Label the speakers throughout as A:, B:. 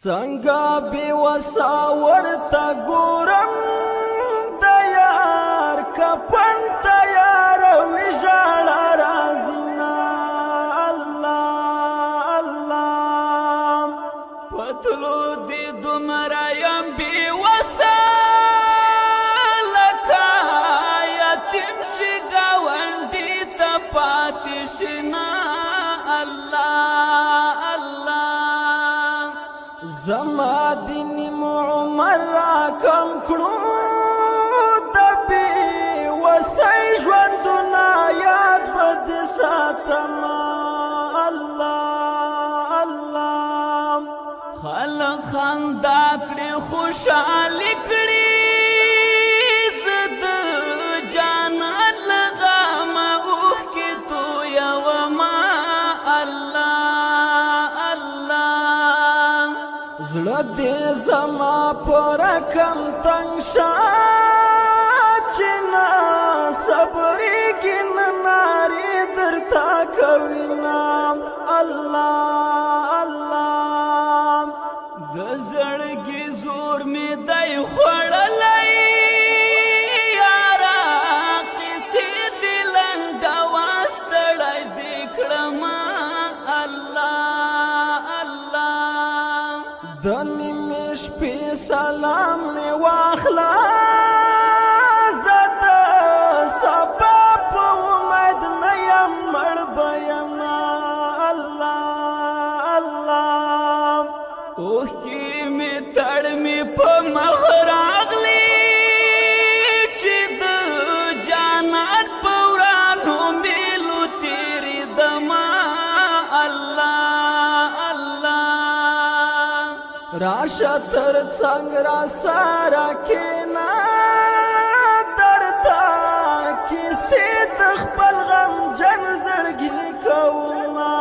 A: څنګه بې وسه ورته ګورم د یار کفن تیاروي ژړا راځي نه الله الله په تلو دې دومره یم بې وسه لکه یتیم چې ګاونډي ته پاتې شي نه الله الله زما دینی عمر را کم کړو د بې وسۍ ژوندونه یاد به دې ساتم الله الله خلک خندا کړي خوشحالي کړي زه د جانان له غمه اوښکې تویومه زړه دې زما په رقم تنګ شه چې نه صبرېږي نه نارې درته کوي نه الله الله د زړګي زور مې دی خوړلی یاره قیسې دې لنډه واستړی دې کړمه الله الله د نیمې شپې سلام مې واخله زه د سبا په امید نه یم مړ به یم الله الله اوښکې مې تړمې په مخ راغلې چې د جانان په ورانو میلو تېرېدمه الله الله راشه تر څنګ را سره کښېنه درته کیسې د خپل غمجن زړګي کومه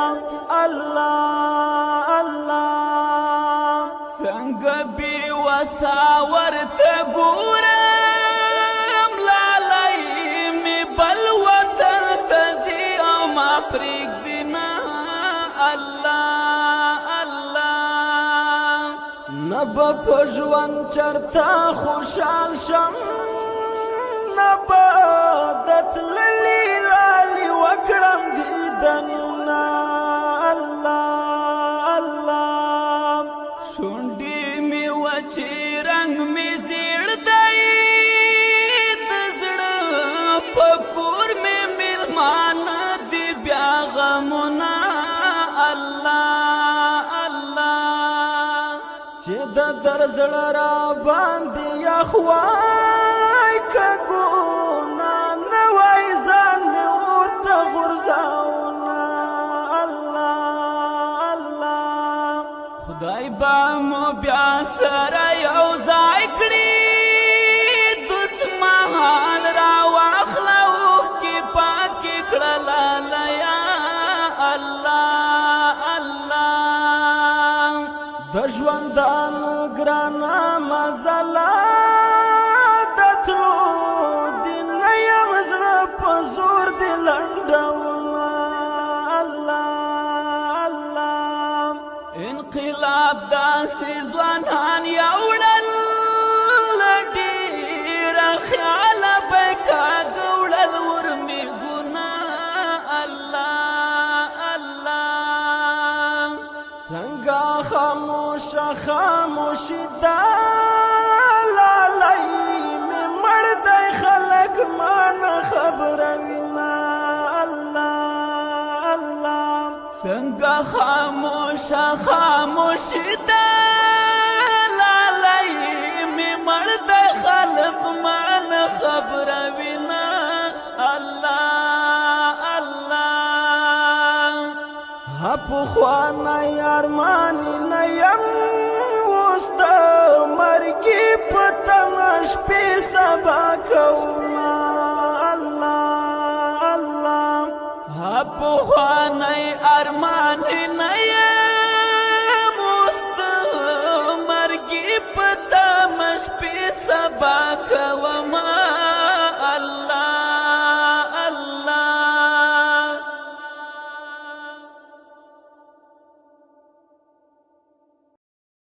A: الله الله څنګه بې وسه ورته ګورم لالی مې بل وطن ته ځي او ما پرېږدي نه الله نه به په ژوند چرته خوشحال شم نه به د تللي لالي وکړم دیدنونه الله الله شونډې مې وچې رنګ مې زیړ دی د زړه په کور مې میلمانه دي بیا غمونه الله الله چې د در زړه را باندې یخ وای که ګناه نه وای ځان مې ورته غورځاونه الله الله خدای به مو بیا سره یو ځای کړي دسمال را واخله اوښکې پاکې کړه لالیه الله الله د ژوندانو ګرانه مزله د تلو دې نه یم زړه په زور دې لنډومه الله الله انقلاب داسې ځوانان یوړل له ډېره خیاله به یې کاږه وړل ورمېږونه الله الله څنګه خاموشه خاموشي ده لالی مې مړ دی خلک ما نه خبروي نه الله الله څنګه خاموشه خاموشي ده لالی مې مړ دی خلک ما نه خبروي نه الله الله پخوانی ارمانی نیم اوس د مرګي په تمه شپې سبا کومه الله الله پخوانی ارمانی نیم